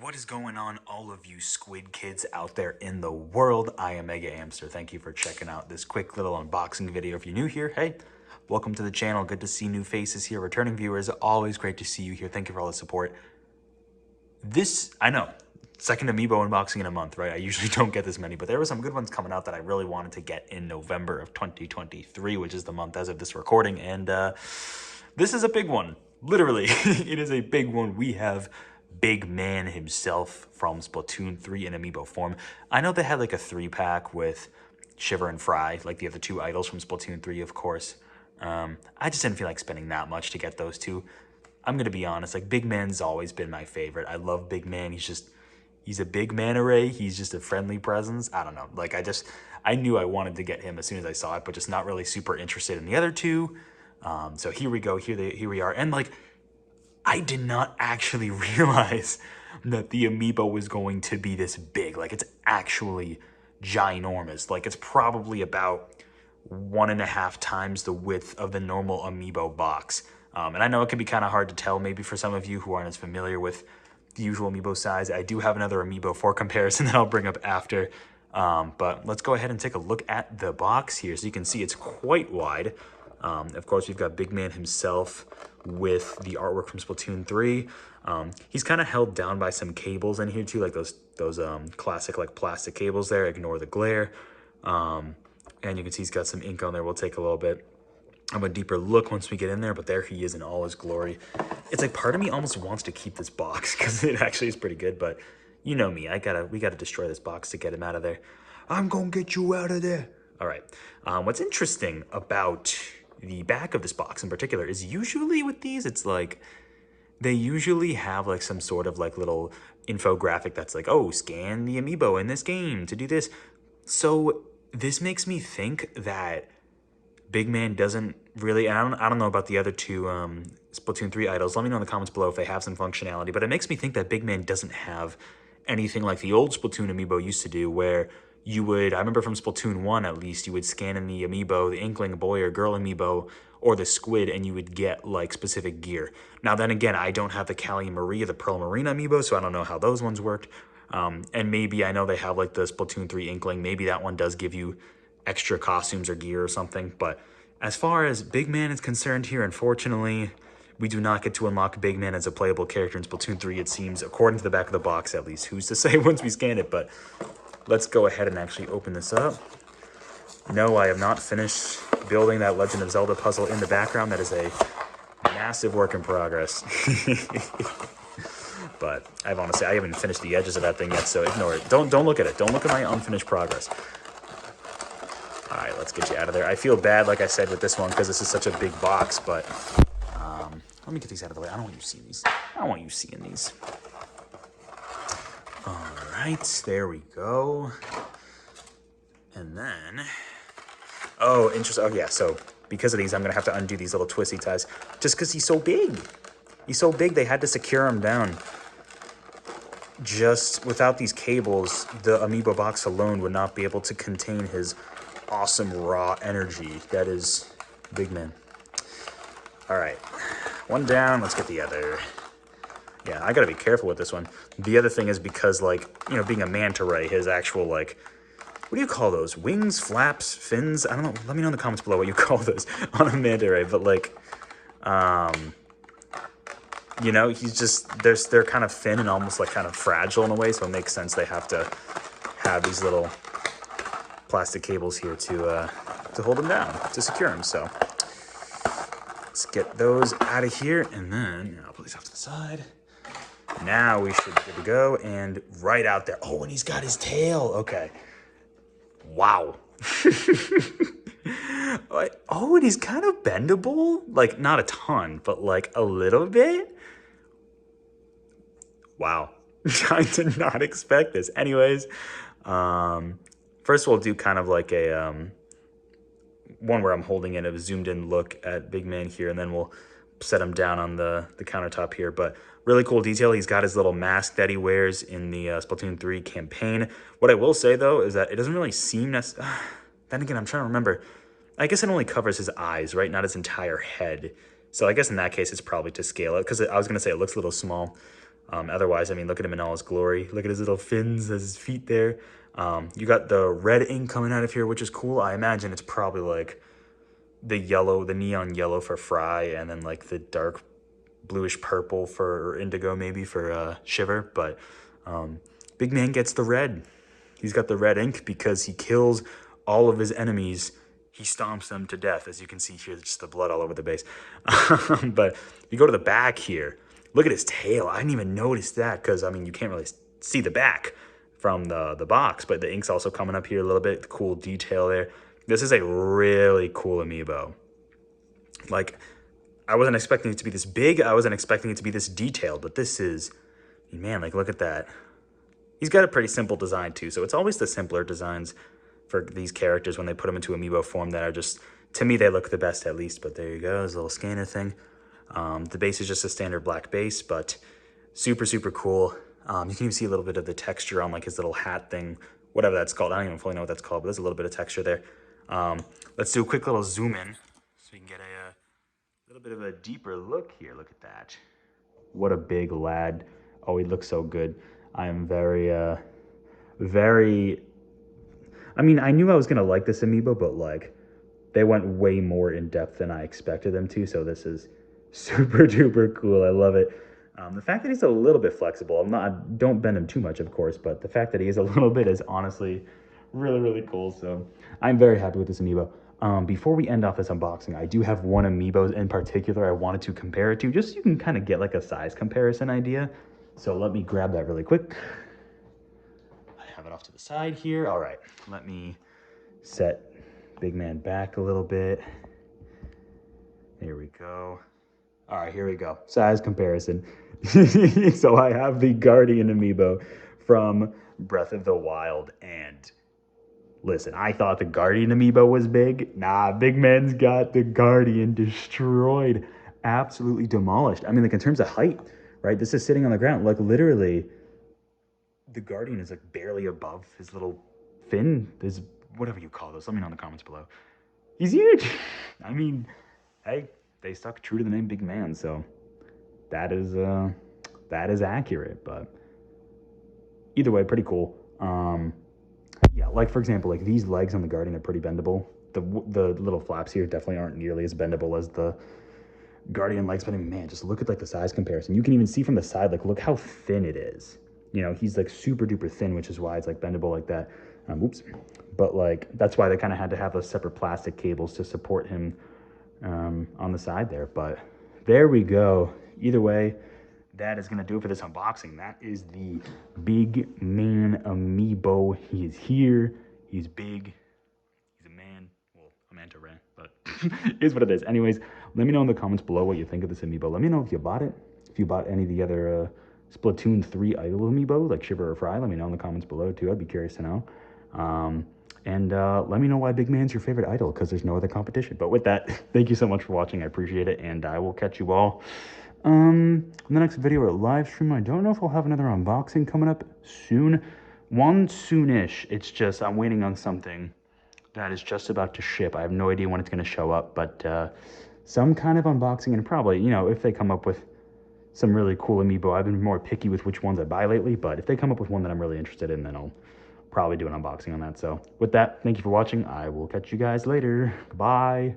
What is going on, all of you squid kids out there in the world? I am MegaAmpster. Thank you for checking out this quick little unboxing video. If you're new here, hey, welcome to the channel. Good to see new faces here. Returning viewers, always great to see you here. Thank you for all the support. I know, second amiibo unboxing in a month, right? I usually don't get this many, but there were some good ones coming out that I really wanted to get in November of 2023, which is the month as of this recording. And this is a big one. Literally, it is a big one. We have Big Man himself from Splatoon 3 in amiibo form. I know they had like a 3-pack with Shiver and Fry, like the other two idols from Splatoon 3, of course. I just didn't feel like spending that much to get those two. I'm going to be honest, like Big Man's always been my favorite. I love Big Man. He's a big man array. He's just a friendly presence. I don't know. Like I knew I wanted to get him as soon as I saw it, but just not really super interested in the other two. So here we go. Here we are. And like, I did not actually realize that the amiibo was going to be this big. Like, it's actually ginormous. Like, it's probably about 1.5 times the width of the normal amiibo box. And I know it can be kind of hard to tell maybe for some of you who aren't as familiar with the usual amiibo size. I do have another amiibo for comparison that I'll bring up after. But let's go ahead and take a look at the box here. So you can see it's quite wide. Of course, we've got Big Man himself with the artwork from Splatoon 3. He's kind of held down by some cables in here too, like those classic like plastic cables there. Ignore the glare. And you can see he's got some ink on there. We'll take a little bit of a deeper look once we get in there, but there he is in all his glory. It's like part of me almost wants to keep this box because it actually is pretty good, but you know me, we gotta destroy this box to get him out of there. I'm gonna get you out of there. All right. What's interesting about the back of this box in particular is usually with these, it's like they usually have like some sort of like little infographic that's like, oh, scan the amiibo in this game to do this. So this makes me think that Big Man doesn't really, and I don't know about the other two Splatoon 3 idols. Let me know in the comments below if they have some functionality, but it makes me think that Big Man doesn't have anything like the old Splatoon amiibo used to do, where you would, I remember from Splatoon 1 at least, you would scan in the amiibo, the Inkling boy or girl amiibo, or the squid, and you would get like specific gear. Now then again, I don't have the Callie and Maria, the Pearl Marine amiibo, so I don't know how those ones worked. And maybe I know they have like the Splatoon 3 Inkling, maybe that one does give you extra costumes or gear or something. But as far as Big Man is concerned here, unfortunately, we do not get to unlock Big Man as a playable character in Splatoon 3, it seems, according to the back of the box at least. Who's to say once we scan it, but let's go ahead and actually open this up. No, I have not finished building that Legend of Zelda puzzle in the background. That is a massive work in progress. But I haven't finished the edges of that thing yet, so ignore it. Don't look at it. Don't look at my unfinished progress. All right, let's get you out of there. I feel bad, like I said, with this one because this is such a big box, but let me get these out of the way. I don't want you seeing these. I don't want you seeing these. All right, there we go. And then, oh, interesting. Oh, yeah, so because of these, I'm going to have to undo these little twisty ties just because he's so big. He's so big, they had to secure him down. Just without these cables, the amiibo box alone would not be able to contain his awesome raw energy. That is Big Man. All right, one down, let's get the other. Yeah, I gotta be careful with this one. The other thing is because, like, you know, being a manta ray, his actual, like, what do you call those? Wings, flaps, fins? I don't know. Let me know in the comments below what you call those on a manta ray. But, like, you know, he's just, they're kind of thin and almost, like, kind of fragile in a way. So it makes sense they have to have these little plastic cables here to hold him down, to secure him. So let's get those out of here. And then I'll put these off to the side. Now we should be good to go, and right out there. Oh, and he's got his tail. Okay. Wow. Oh, and he's kind of bendable. Like, not a ton, but like a little bit. Wow. I did not expect this. Anyways, first we'll do kind of like a one where I'm holding in a zoomed in look at Big Man here, and then we'll set him down on the countertop here. But really cool detail. He's got his little mask that he wears in the Splatoon 3 campaign. What I will say, though, is that it doesn't really seem necessary. Then again, I'm trying to remember. I guess it only covers his eyes, right? Not his entire head. So I guess in that case, it's probably to scale it. Because I was going to say it looks a little small. Otherwise, I mean, look at him in all his glory. Look at his little fins, his feet there. You got the red ink coming out of here, which is cool. I imagine it's probably like the yellow, the neon yellow for Fry, and then like the dark bluish purple for, or indigo maybe for Shiver. But Big Man gets the red. He's got the red ink because he kills all of his enemies. He stomps them to death. As you can see here, just the blood all over the base. But if you go to the back here, look at his tail. I didn't even notice that because, I mean, you can't really see the back from the box, but the ink's also coming up here a little bit. The cool detail there. This is a really cool amiibo. Like, I wasn't expecting it to be this big. I wasn't expecting it to be this detailed, but this is, man, like, look at that. He's got a pretty simple design too, so it's always the simpler designs for these characters when they put them into amiibo form that are just, to me, they look the best at least. But there you go, this little scanner thing. The base is just a standard black base, but super, super cool. You can even see a little bit of the texture on like his little hat thing, whatever that's called. I don't even fully know what that's called, but there's a little bit of texture there. Let's do a quick little zoom in so we can get a little bit of a deeper look here. Look at that. What a big lad. Oh, he looks so good. I am very, I mean, I knew I was going to like this amiibo, but like they went way more in depth than I expected them to. So this is super duper cool. I love it. The fact that he's a little bit flexible, don't bend him too much, of course, but the fact that he is a little bit is honestly really, really cool. So I'm very happy with this amiibo. Before we end off this unboxing, I do have one amiibo in particular I wanted to compare it to, just so you can kind of get like a size comparison idea. So let me grab that really quick. I have it off to the side here. All right, let me set Big Man back a little bit. There we go. All right, here we go. Size comparison. So I have the Guardian amiibo from Breath of the Wild, and listen, I thought the Guardian amiibo was big. Nah, Big Man's got the Guardian destroyed, absolutely demolished. I mean, like in terms of height, right? This is sitting on the ground, like literally. The Guardian is like barely above his little fin. There's whatever you call those. Let me know in the comments below. He's huge. I mean, hey, they stuck true to the name Big Man, so that is accurate. But either way, pretty cool. Yeah, like for example, like these legs on the Guardian are pretty bendable. The little flaps here definitely aren't nearly as bendable as the Guardian legs, but I mean, man, just look at like the size comparison. You can even see from the side, like look how thin it is. You know, he's like super duper thin, which is why it's like bendable like that. Oops. But like, that's why they kind of had to have those separate plastic cables to support him on the side there. But there we go. Either way, that is going to do it for this unboxing. That is the Big Man amiibo. He is here. He's big. He's a man. Well, a manta ray, but it is what it is. Anyways, let me know in the comments below what you think of this amiibo. Let me know if you bought it. If you bought any of the other Splatoon 3 idol amiibo, like Shiver or Fry, let me know in the comments below too. I'd be curious to know. And let me know why Big Man's your favorite idol, because there's no other competition. But with that, thank you so much for watching. I appreciate it, and I will catch you all in the next video or live stream. I don't know if I'll have another unboxing coming up soon. One soonish. It's just I'm waiting on something that is just about to ship. I have no idea when it's going to show up, but some kind of unboxing, and probably, you know, if they come up with some really cool amiibo. I've been more picky with which ones I buy lately, but if they come up with one that I'm really interested in, then I'll probably do an unboxing on that. So with that, thank you for watching. I will catch you guys later. Goodbye.